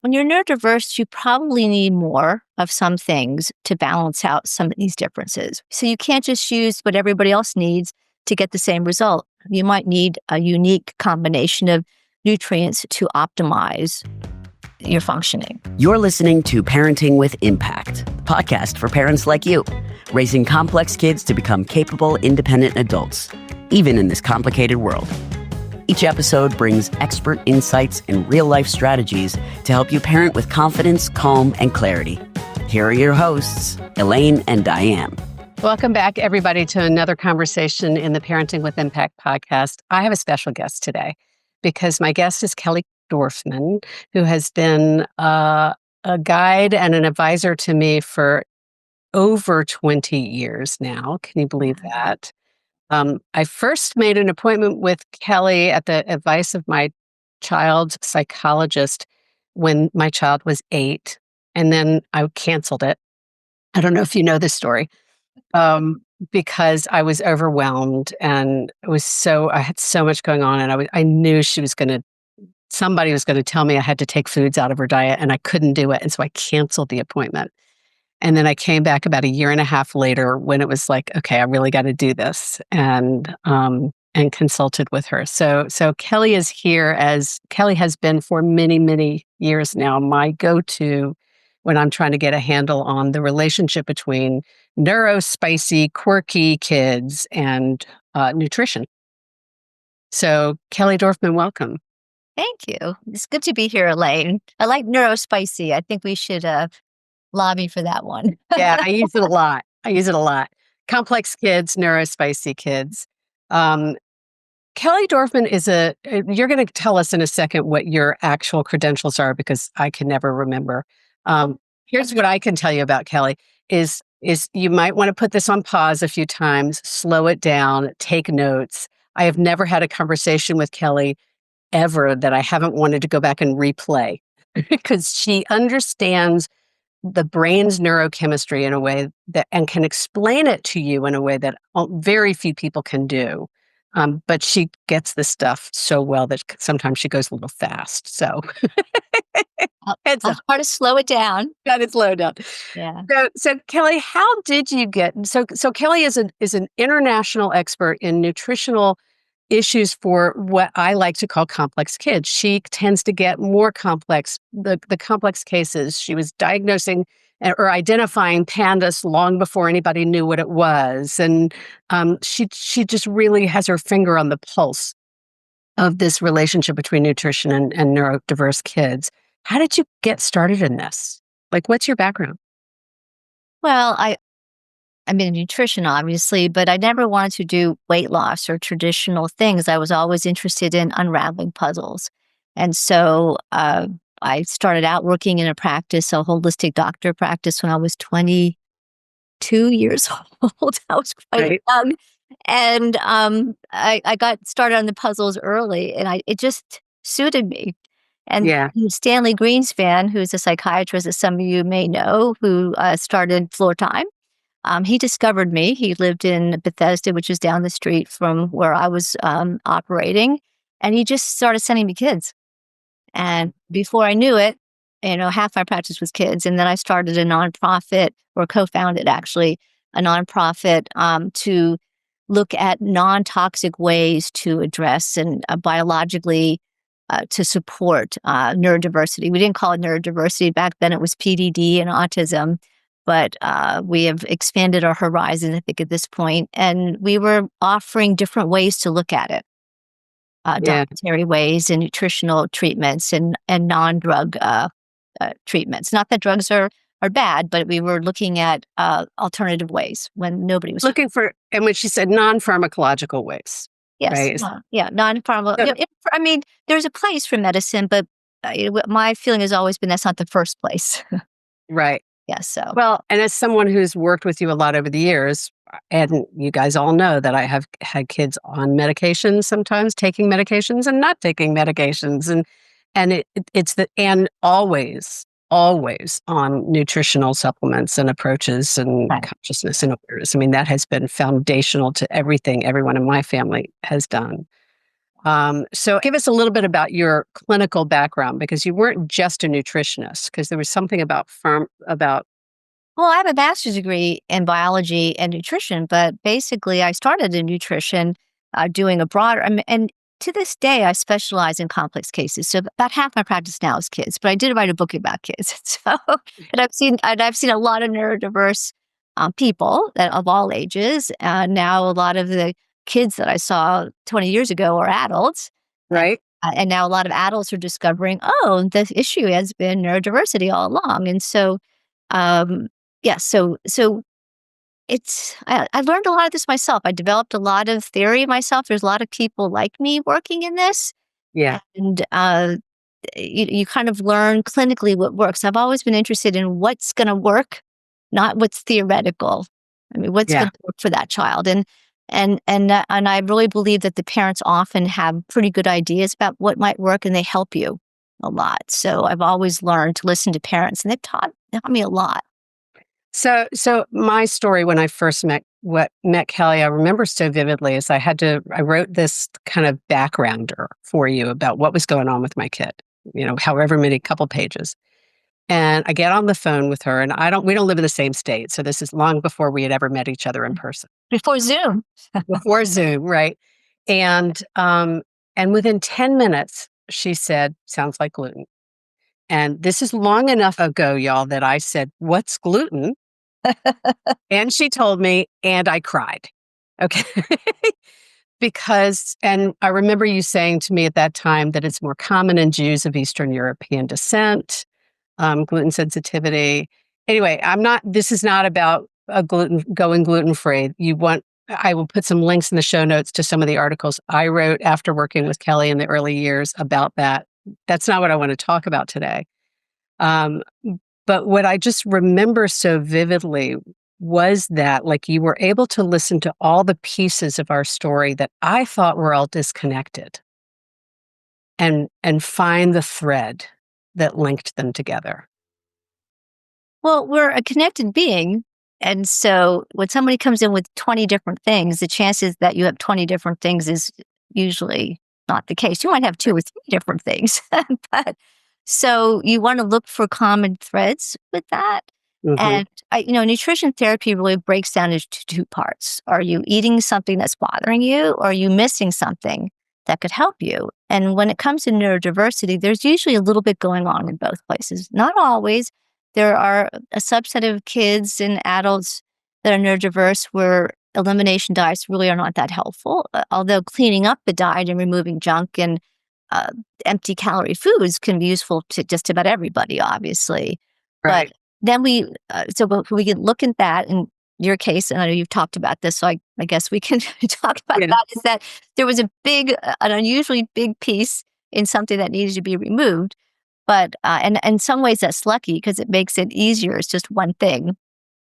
when you're neurodiverse, you probably need more of some things to balance out some of these differences. So you can't just use what everybody else needs to get the same result. You might need a unique combination of nutrients to optimize your functioning. You're listening to Parenting with Impact, a podcast for parents like you, raising complex kids to become capable, independent adults, even in this complicated world. Each episode brings expert insights and real-life strategies to help you parent with confidence, calm, and clarity. Here are your hosts, Elaine and Diane. Welcome back, everybody, to another conversation in the Parenting with Impact podcast. I have a special guest today because my guest is Kelly Dorfman, who has been a guide and an advisor to me for over 20 years now. Can you believe that? I first made an appointment with Kelly at the advice of my child's psychologist when my child was 8, and then I canceled it. I don't know if you know this story, because I was overwhelmed and I had so much going on, and I knew somebody was going to tell me I had to take foods out of her diet, and I couldn't do it, and so I canceled the appointment. And then I came back about a year and a half later when it was like, okay, I really got to do this, and consulted with her. So Kelly is here, as Kelly has been for many, many years now, my go-to when I'm trying to get a handle on the relationship between spicy, quirky kids and nutrition. So Kelly Dorfman, welcome. Thank you. It's good to be here, Elaine. I like neurospicy. I think we should lobby for that one. Yeah, I use it a lot. Complex kids, neurospicy kids. Kelly Dorfman you're going to tell us in a second what your actual credentials are, because I can never remember. Here's what I can tell you about Kelly is you might want to put this on pause a few times, slow it down, take notes. I have never had a conversation with Kelly ever that I haven't wanted to go back and replay because she understands the brain's neurochemistry in a way that, and can explain it to you in a way that very few people can do. But she gets this stuff so well that sometimes she goes a little fast. So I'll try to slow it down. Got to slow down. Yeah. So Kelly, how did you get? So Kelly is an international expert in nutritional issues for what I like to call complex kids. She tends to get more complex, the complex cases. She was diagnosing or identifying pandas long before anybody knew what it was. And she just really has her finger on the pulse of this relationship between nutrition and neurodiverse kids. How did you get started in this? Like, what's your background? Well, I'm in nutrition, obviously, but I never wanted to do weight loss or traditional things. I was always interested in unraveling puzzles. And so I started out working in a holistic doctor practice when I was 22 years old. I was quite young. And I got started on the puzzles early, and it just suited me. And Stanley Greenspan, who's a psychiatrist that some of you may know, who started Floor Time, he discovered me. He lived in Bethesda, which is down the street from where I was operating. And he just started sending me kids. And before I knew it, half my practice was kids. And then I started a nonprofit, or co-founded actually, a nonprofit to look at non-toxic ways to address and biologically to support neurodiversity. We didn't call it neurodiversity. Back then it was PDD and autism. But we have expanded our horizon, I think, at this point. And we were offering different ways to look at it. Dietary ways and nutritional treatments and non-drug treatments. Not that drugs are bad, but we were looking at alternative ways when nobody was looking for, and when she said non-pharmacological ways. Yes. Right? Non-pharmacological. I mean, there's a place for medicine, but my feeling has always been that's not the first place. Right. Yes. So. Well, and as someone who's worked with you a lot over the years, and you guys all know that I have had kids on medications, sometimes taking medications and not taking medications, and always on nutritional supplements and approaches and consciousness and awareness. I mean, that has been foundational to everything everyone in my family has done. So give us a little bit about your clinical background, because you weren't just a nutritionist, because there was something about. Well, I have a master's degree in biology and nutrition, but basically, I started in nutrition, doing a broader, and to this day, I specialize in complex cases. So about half my practice now is kids, but I did write a book about kids. So, and I've seen a lot of neurodiverse people that of all ages. Now, a lot of the kids that I saw 20 years ago are adults. Right? And now a lot of adults are discovering, oh, the issue has been neurodiversity all along. And so, um, yeah, so I learned a lot of this myself. I developed a lot of theory myself. There's a lot of people like me working in this, Yeah. and you kind of learn clinically what works. I've always been interested in what's going to work, not what's theoretical. I mean, what's Yeah. going to work for that child, and I really believe that the parents often have pretty good ideas about what might work, and they help you a lot. So I've always learned to listen to parents, and they've taught me a lot. So my story when I first met Kelly, I remember so vividly, is I wrote this kind of backgrounder for you about what was going on with my kid, however many couple pages. And I get on the phone with her, and we don't live in the same state. So this is long before we had ever met each other in person. Before Zoom. Before Zoom, right? And within 10 minutes, she said, "Sounds like gluten." And this is long enough ago, y'all, that I said, "What's gluten?" And she told me, and I cried. Okay. And I remember you saying to me at that time that it's more common in Jews of Eastern European descent, gluten sensitivity. Anyway, this is not about going gluten free. I will put some links in the show notes to some of the articles I wrote after working with Kelly in the early years about that. That's not what I want to talk about today. Um, but what I just remember so vividly was that, like, you were able to listen to all the pieces of our story that I thought were all disconnected, and find the thread that linked them together. Well, we're a connected being. And so when somebody comes in with 20 different things, the chances that you have 20 different things is usually not the case. You might have two or three different things. But so you want to look for common threads with that. Hmm. And nutrition therapy really breaks down into two parts. Are you eating something that's bothering you, or are you missing something that could help you? And when it comes to neurodiversity, there's usually a little bit going on in both places. Not always. There are a subset of kids and adults that are neurodiverse where elimination diets really are not that helpful, although cleaning up the diet and removing junk and uh, empty calorie foods can be useful to just about everybody, obviously. But Right. then we can look at that in your case, and I know you've talked about this, so I guess we can talk about Yeah. that, is that there was an unusually big piece in something that needed to be removed. But, and in some ways that's lucky because it makes it easier. It's just one thing.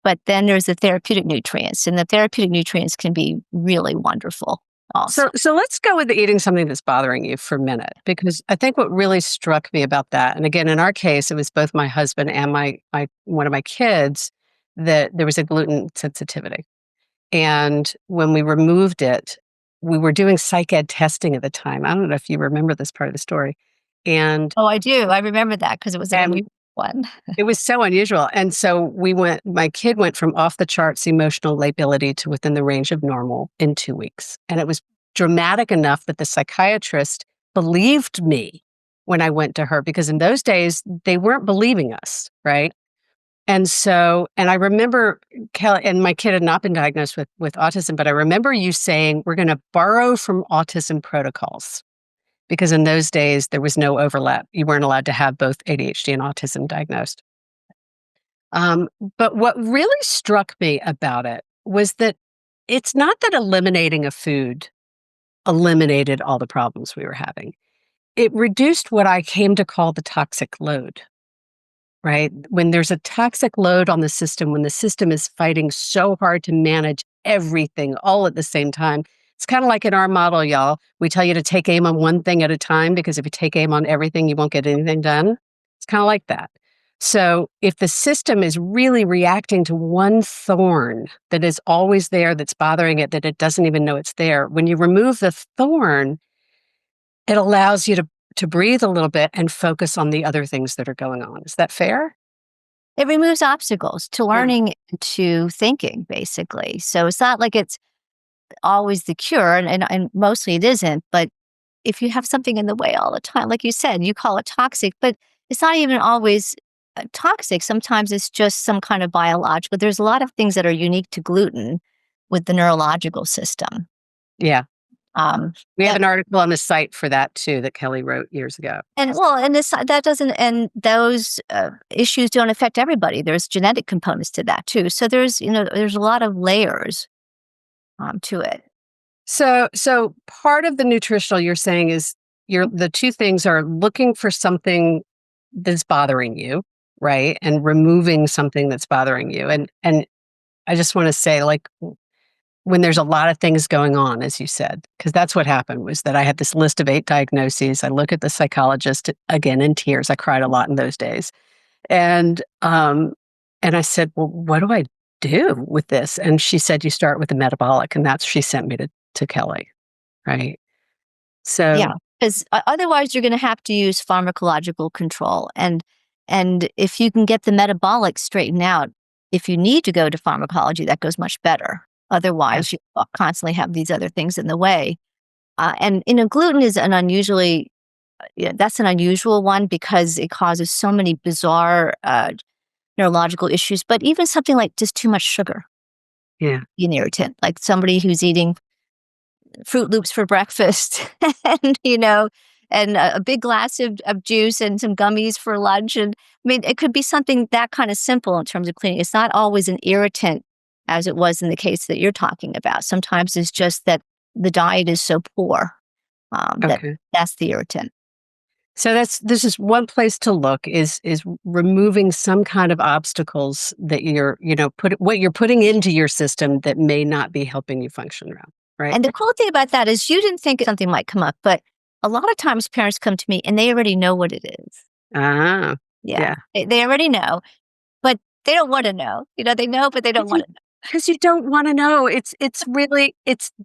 But then there's the therapeutic nutrients, and the therapeutic nutrients can be really wonderful also. So let's go with the eating something that's bothering you for a minute, because I think what really struck me about that, and again, in our case, it was both my husband and my one of my kids, that there was a gluten sensitivity. And when we removed it, we were doing psych ed testing at the time. I don't know if you remember this part of the story. And Oh, I do. I remember that because it was an and unusual one. it was so unusual. And so my kid went from off the charts emotional lability to within the range of normal in 2 weeks. And it was dramatic enough that the psychiatrist believed me when I went to her, because in those days, they weren't believing us, right? And I remember Kelly, and my kid had not been diagnosed with autism, but I remember you saying, we're going to borrow from autism protocols, because in those days there was no overlap. You weren't allowed to have both ADHD and autism diagnosed. Um, but what really struck me about it was that it's not that eliminating a food eliminated all the problems we were having. It reduced what I came to call the toxic load, right? When there's a toxic load on the system, when the system is fighting so hard to manage everything all at the same time, it's kind of like in our model, y'all. We tell you to take aim on one thing at a time, because if you take aim on everything, you won't get anything done. It's kind of like that. So if the system is really reacting to one thorn that is always there, that's bothering it, that it doesn't even know it's there, when you remove the thorn, it allows you to breathe a little bit and focus on the other things that are going on. Is that fair? It removes obstacles to Yeah. learning and to thinking, basically. So it's not like it's always the cure, and mostly it isn't. But if you have something in the way all the time, like you said, you call it toxic, but it's not even always toxic. Sometimes it's just some kind of biological. There's a lot of things that are unique to gluten with the neurological system. Yeah. Um, We have that an article on the site for that too that Kelly wrote years ago. and well, and this that doesn't, and those issues don't affect everybody. There's genetic components to that too. So there's a lot of layers to it. So part of the nutritional you're saying is the two things are looking for something that's bothering you, right? And removing something that's bothering you. And I just want to say, like, when there's a lot of things going on, as you said, because that's what happened was that I had this list of 8 diagnoses. I look at the psychologist again in tears. I cried a lot in those days. And I said, well, what do I do with this? And she said, you start with the metabolic, and she sent me to Kelly, right? Yeah, So, because otherwise you're going to have to use pharmacological control, and if you can get the metabolic straightened out, if you need to go to pharmacology, that goes much better. yeah, Otherwise, you constantly have these other things in the way. And gluten is an unusually that's an unusual one because it causes so many bizarre neurological issues. But even something like just too much sugar, yeah. an irritant, like somebody who's eating Fruit Loops for breakfast and, and a big glass of juice and some gummies for lunch. And I mean, it could be something that kind of simple in terms of cleaning. It's not always an irritant as it was in the case that you're talking about. Sometimes it's just that the diet is so poor Okay. that's the irritant. So this is one place to look is removing some kind of obstacles that what you're putting into your system that may not be helping you function around, right? And the cool thing about that is you didn't think something might come up, but a lot of times parents come to me and they already know what it is. Ah, Yeah, yeah. they already know, but they don't wanna know. They know, but they don't wanna know. Because you don't want to know. It's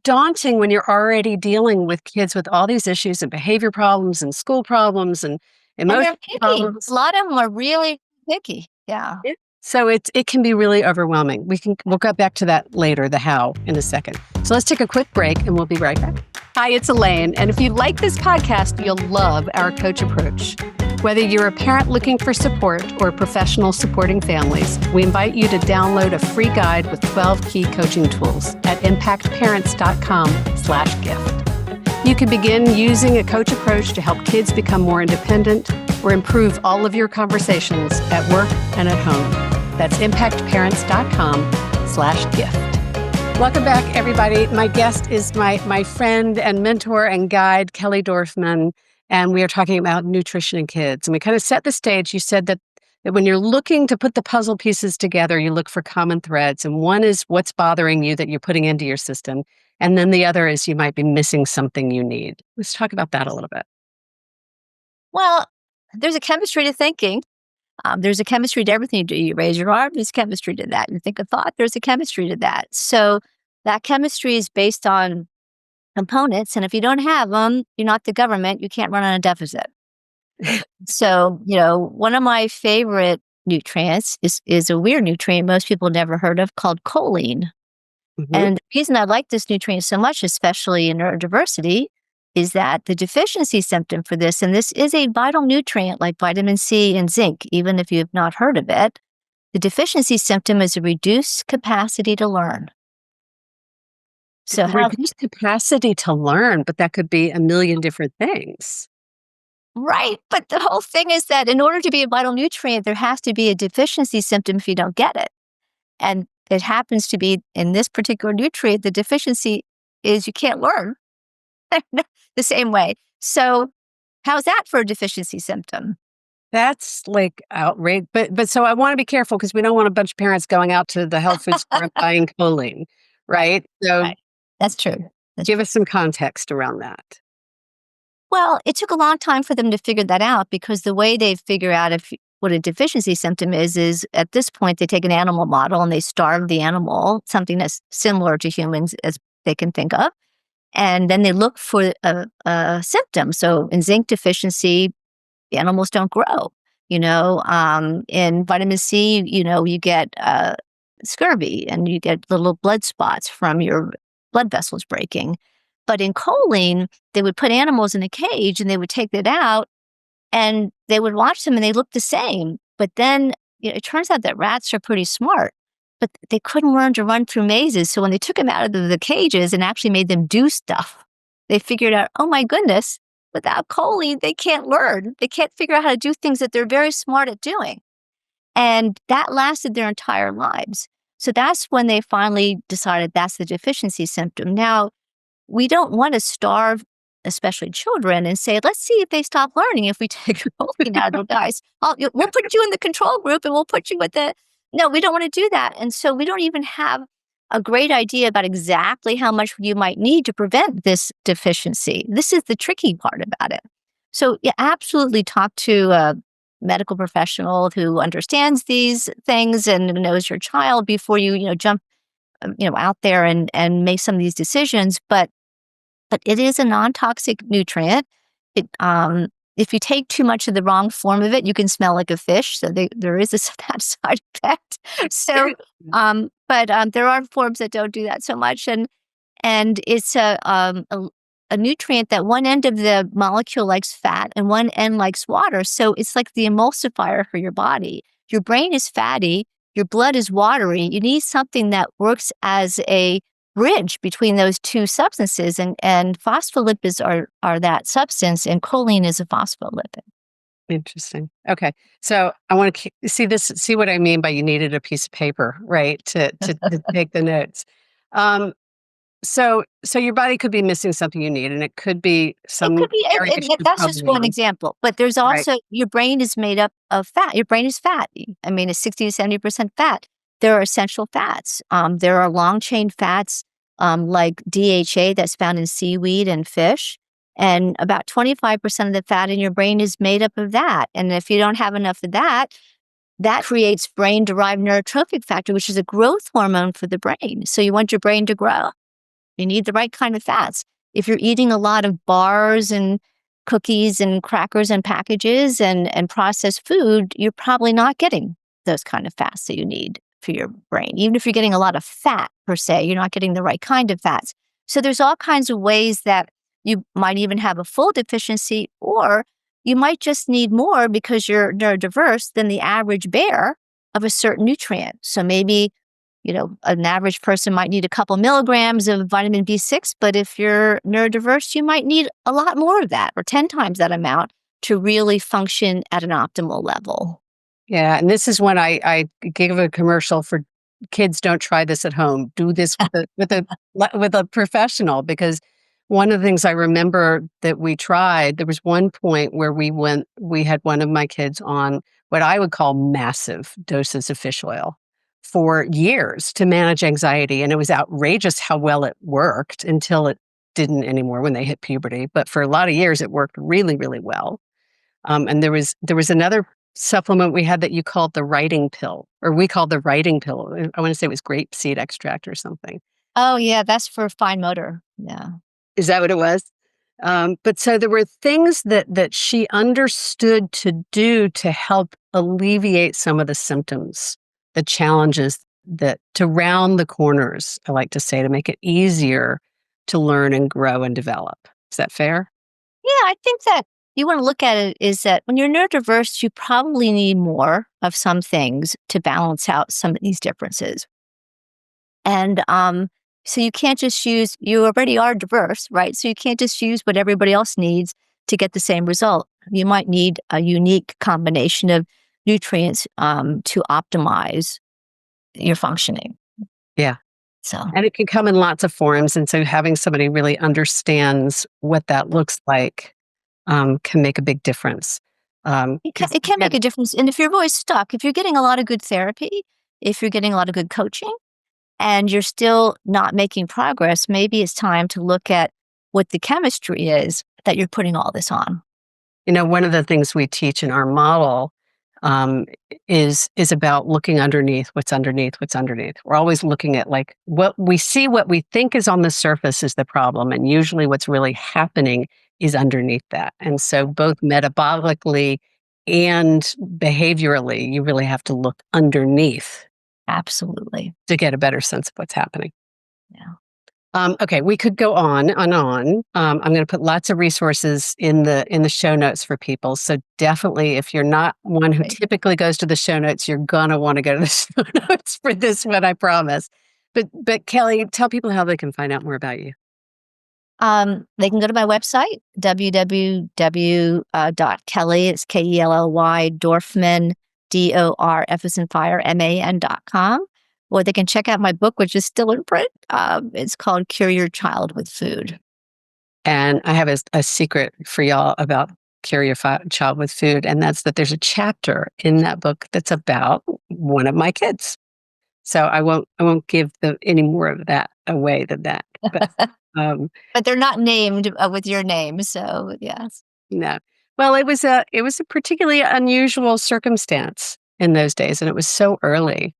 daunting when you're already dealing with kids with all these issues and behavior problems and school problems and And emotional they're picky. problems. A lot of them are really picky. Yeah. Yeah. So it can be really overwhelming. We'll get back to that later, the how, in a second. So let's take a quick break and we'll be right back. Hi, it's Elaine. And if you like this podcast, you'll love our coach approach. Whether you're a parent looking for support or a professional supporting families, we invite you to download a free guide with 12 key coaching tools at impactparents.com/gift. You can begin using a coach approach to help kids become more independent or improve all of your conversations at work and at home. That's impactparents.com/gift. Welcome back, everybody. My guest is my friend and mentor and guide, Kelly Dorfman. And we are talking about nutrition in kids. And we kind of set the stage. You said that when you're looking to put the puzzle pieces together, you look for common threads. And one is what's bothering you that you're putting into your system. And then the other is you might be missing something you need. Let's talk about that a little bit. Well, there's a chemistry to thinking. There's a chemistry to everything you do. You raise your arm, there's chemistry to that. You think a thought, there's a chemistry to that. So that chemistry is based on components. And if you don't have them, you're not the government. You can't run on a deficit. So, one of my favorite nutrients is a weird nutrient most people never heard of called choline. Mhm. And the reason I like this nutrient so much, especially in neurodiversity, is that the deficiency symptom for this, and this is a vital nutrient like vitamin C and zinc, even if you have not heard of it, the deficiency symptom is a reduced capacity to learn. So Reduced capacity to learn, but that could be a million different things. right. But the whole thing is that in order to be a vital nutrient, there has to be a deficiency symptom if you don't get it. And it happens to be in this particular nutrient, the deficiency is you can't learn the same way. So how's that for a deficiency symptom? That's like outrage. But so I want to be careful because we don't want a bunch of parents going out to the health food store and buying choline, right? So Right. That's true. give us some context around that. Well, it took a long time for them to figure that out because the way they figure out what a deficiency symptom is at this point they take an animal model and they starve the animal, something that's similar to humans as they can think of. And then they look for a symptom. So in zinc deficiency, animals don't grow. In vitamin C, you get scurvy and you get little blood spots from your blood vessels breaking. But in choline, they would put animals in a cage and they would take it out and they would watch them and they looked the same. But then it turns out that rats are pretty smart, but they couldn't learn to run through mazes. So when they took them out of the cages and actually made them do stuff, they figured out, oh my goodness, without choline, they can't learn. They can't figure out how to do things that they're very smart at doing. And that lasted their entire lives. So that's when they finally decided that's the deficiency symptom. Now, we don't want to starve, especially children, and say, let's see if they stop learning if we take choline out of their diets. We'll put you in the control group and we'll put you with the. No, we don't want to do that. And so we don't even have a great idea about exactly how much you might need to prevent this deficiency. This is the tricky part about it. So you absolutely talk to a medical professional who understands these things and knows your child before you jump out there and make some of these decisions. But it is a non-toxic nutrient. If you take too much of the wrong form of it, you can smell like a fish. So there is that side effect. So, but there are forms that don't do that so much, and it's a nutrient that one end of the molecule likes fat and one end likes water. So it's like the emulsifier for your body. Your brain is fatty, your blood is watery. You need something that works as a bridge between those two substances, and phospholipids are that substance, and choline is a phospholipid. Interesting. Okay. So I want to see what I mean by you needed a piece of paper, right? To take the notes. So your body could be missing something you need, and it could be It could be, area that you that's just probably one need. example, but there's Right. also your brain is made up of fat. Your brain is fat. I mean, it's 60 to 70% fat. There are essential fats. There are long chain fats like DHA that's found in seaweed and fish. And about 25% of the fat in your brain is made up of that. And if you don't have enough of that, that creates brain-derived neurotrophic factor, which is a growth hormone for the brain. So you want your brain to grow. You need the right kind of fats. If you're eating a lot of bars and cookies and crackers and packages and processed food, you're probably not getting those kind of fats that you need for your brain. Even if you're getting a lot of fat per se, you're not getting the right kind of fats. So there's all kinds of ways that you might even have a full deficiency, or you might just need more because you're neurodiverse than the average bear of a certain nutrient. So maybe an average person might need a couple milligrams of vitamin B6, but if you're neurodiverse, you might need a lot more of that or 10 times that amount to really function at an optimal level. Yeah, and this is when I gave a commercial for kids. Don't try this at home. Do this with a professional, because one of the things I remember that we tried, there was one point where we had one of my kids on what I would call massive doses of fish oil for years to manage anxiety. And it was outrageous how well it worked until it didn't anymore when they hit puberty. But for a lot of years, it worked really, really well. And there was another supplement we had that you called the writing pill, or we called the writing pill. I want to say it was grapeseed extract or something. Oh, yeah, that's for fine motor. Yeah. Is that what it was? But so there were things that she understood to do to help alleviate some of the symptoms, the challenges, that to round the corners, I like to say, to make it easier to learn and grow and develop. Is that fair? Yeah, I think that you want to look at it is that when you're neurodiverse, you probably need more of some things to balance out some of these differences. And so you can't just you already are diverse, right? So you can't just use what everybody else needs to get the same result. You might need a unique combination of nutrients to optimize your functioning. Yeah. So And it can come in lots of forms. And so having somebody really understands what that looks like can make a big difference. it can make a difference. And if you're always stuck, if you're getting a lot of good therapy, if you're getting a lot of good coaching, and you're still not making progress, maybe it's time to look at what the chemistry is that you're putting all this on. One of the things we teach in our model um, is about looking underneath what's underneath what's underneath. We're always looking at like what we see, what we think is on the surface is the problem, and usually what's really happening is underneath that. And so, both metabolically and behaviorally, you really have to look underneath Absolutely. to get a better sense of what's happening. Yeah. Okay, we could go on and on. I'm going to put lots of resources in the show notes for people. So definitely, if you're not one who Right. typically goes to the show notes, you're gonna want to go to the show notes for this one, I promise. But Kelly, tell people how they can find out more about you. They can go to my website, www.kelly, it's Kelly, Dorfman, DORF as in fire, MAN.com. Or they can check out my book, which is still in print. It's called Cure Your Child with Food. And I have a secret for y'all about Cure Your Child with Food, and that's that there's a chapter in that book that's about one of my kids. So I won't give any more of that away than that. But But they're not named with your name. So, yes. no. Well, it was a particularly unusual circumstance in those days, and it was so early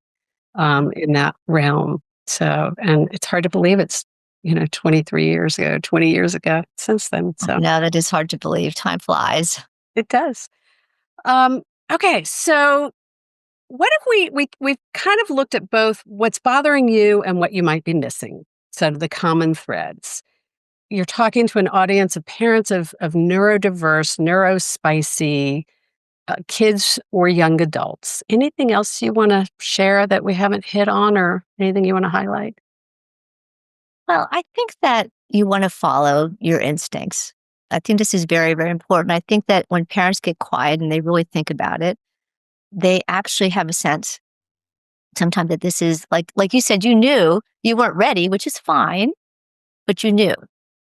in that realm. So, and it's hard to believe it's 23 years ago, 20 years ago since then. So No, that is hard to believe. Time flies. it does. Um, okay, so what if we've kind of looked at both what's bothering you and what you might be missing, so the common threads. You're talking to an audience of parents of neurodiverse, neurospicy kids or young adults. Anything else you want to share that we haven't hit on, or anything you want to highlight? Well, I think that you want to follow your instincts. I think this is very, very important. I think that when parents get quiet and they really think about it, they actually have a sense sometimes that this is like you said, you knew you weren't ready, which is fine, but you knew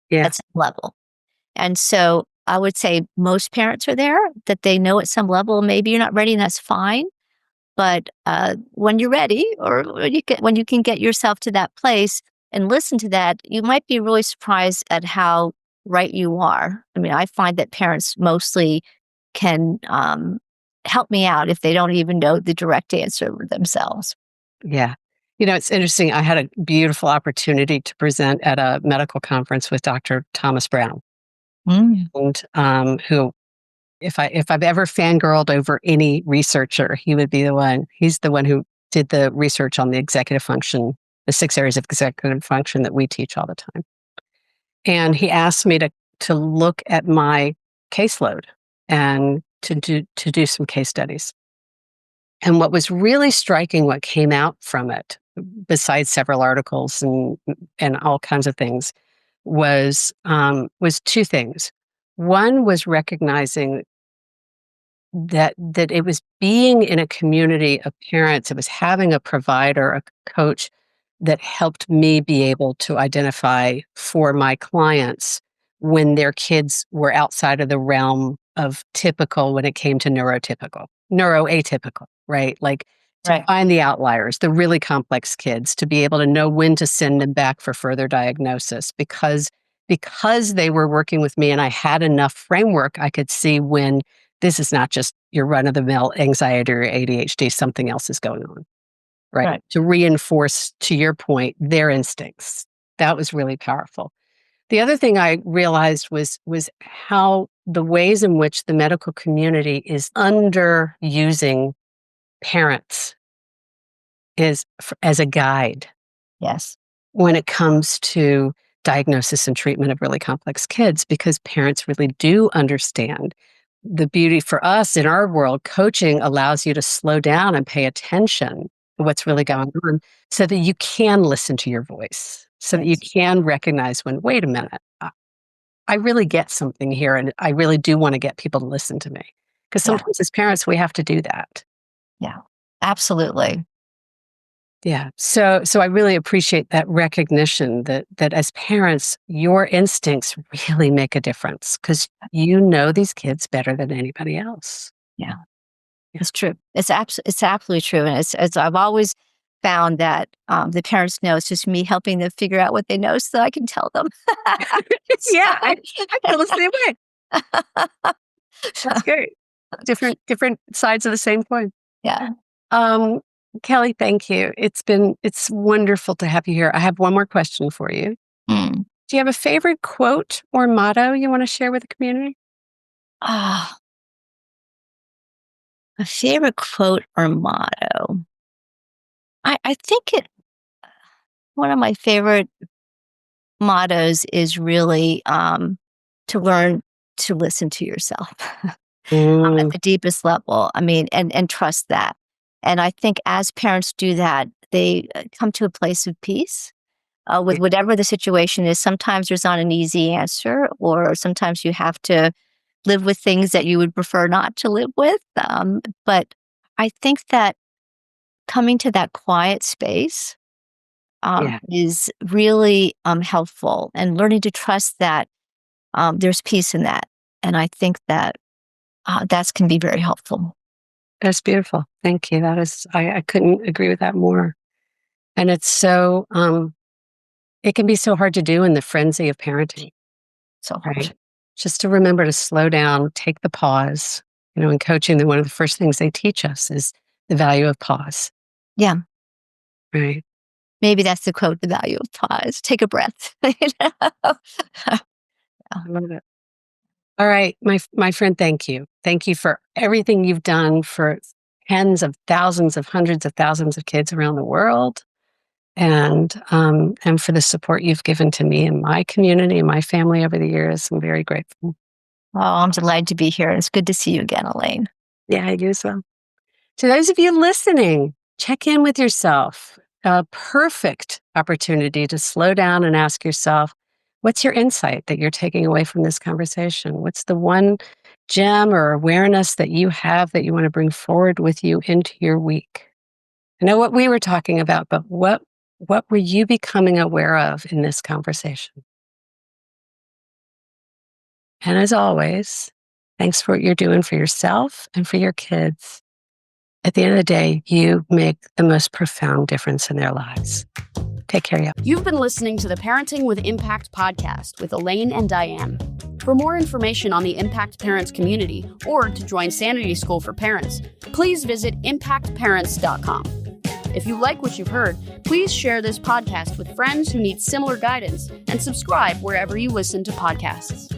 Yeah, at some level. And so I would say most parents are there, that they know at some level, maybe you're not ready and that's fine. But when you're ready, or when you can get yourself to that place and listen to that, you might be really surprised at how right you are. I mean, I find that parents mostly can help me out if they don't even know the direct answer themselves. yeah. It's interesting. I had a beautiful opportunity to present at a medical conference with Dr. Thomas Brown, Mm. and who, if I've ever fangirled over any researcher, he would be the one. He's the one who did the research on the executive function, the 6 areas of executive function that we teach all the time. And he asked me to look at my caseload and to do some case studies. And what was really striking, what came out from it, besides several articles and all kinds of things, was two things. One was recognizing that it was being in a community of parents, it was having a provider, a coach that helped me be able to identify for my clients when their kids were outside of the realm of typical when it came to neuroatypical, right? Like, to Right. find the outliers, the really complex kids, to be able to know when to send them back for further diagnosis, because they were working with me and I had enough framework, I could see when this is not just your run of the mill anxiety or ADHD, something else is going on, right? Right. To reinforce, to your point, their instincts. That was really powerful. The other thing I realized was how the ways in which the medical community is underusing parents as a guide Yes. when it comes to diagnosis and treatment of really complex kids, because parents really do understand. The beauty for us in our world, coaching allows you to slow down and pay attention to what's really going on, so that you can listen to your voice, so that you Right. can recognize when, wait a minute, I really get something here, and I really do want to get people to listen to me. Because Yeah. sometimes as parents, we have to do that. Yeah. Absolutely. Yeah. So I really appreciate that recognition that as parents, your instincts really make a difference, because you know these kids better than anybody else. Yeah. Yeah. It's true. It's absolutely true, and it's I've always found that, the parents know it's just me helping them figure out what they know so that I can tell them. Yeah, So I feel the same way. That's great. different sides of the same coin. Yeah. Um, Kelly, thank you. It's wonderful to have you here. I have one more question for you. Mm. Do you have a favorite quote or motto you want to share with the community? Ah, a favorite quote or motto. I think one of my favorite mottos is really to learn to listen to yourself at Mm, the deepest level. I mean, and trust that. And I think as parents do that, they come to a place of peace with yeah, whatever the situation is. Sometimes there's not an easy answer, or sometimes you have to live with things that you would prefer not to live with. But I think that coming to that quiet space yeah, is really helpful, and learning to trust that there's peace in that. And I think that that can be very helpful. that's beautiful. Thank you. I couldn't agree with that more. And it can be so hard to do in the frenzy of parenting, So right? hard. Just to remember to slow down, take the pause. In coaching, one of the first things they teach us is the value of pause, Yeah. right? Maybe that's the quote, the value of pause. Take a breath. You know? I love it. All right, my friend, thank you. Thank you for everything you've done for tens of thousands of hundreds of thousands of kids around the world, and for the support you've given to me and my community and my family over the years. I'm very grateful. Oh, I'm delighted to be here. It's good to see you again, Elaine. Yeah, you as well. To those of you listening, check in with yourself. A perfect opportunity to slow down and ask yourself, what's your insight that you're taking away from this conversation? What's the one gem or awareness that you have that you want to bring forward with you into your week? I know what we were talking about, but what were you becoming aware of in this conversation? And as always, thanks for what you're doing for yourself and for your kids. At the end of the day, you make the most profound difference in their lives. Take care, y'all. You've been listening to the Parenting with Impact podcast with Elaine and Diane. For more information on the Impact Parents community or to join Sanity School for Parents, please visit impactparents.com. If you like what you've heard, please share this podcast with friends who need similar guidance and subscribe wherever you listen to podcasts.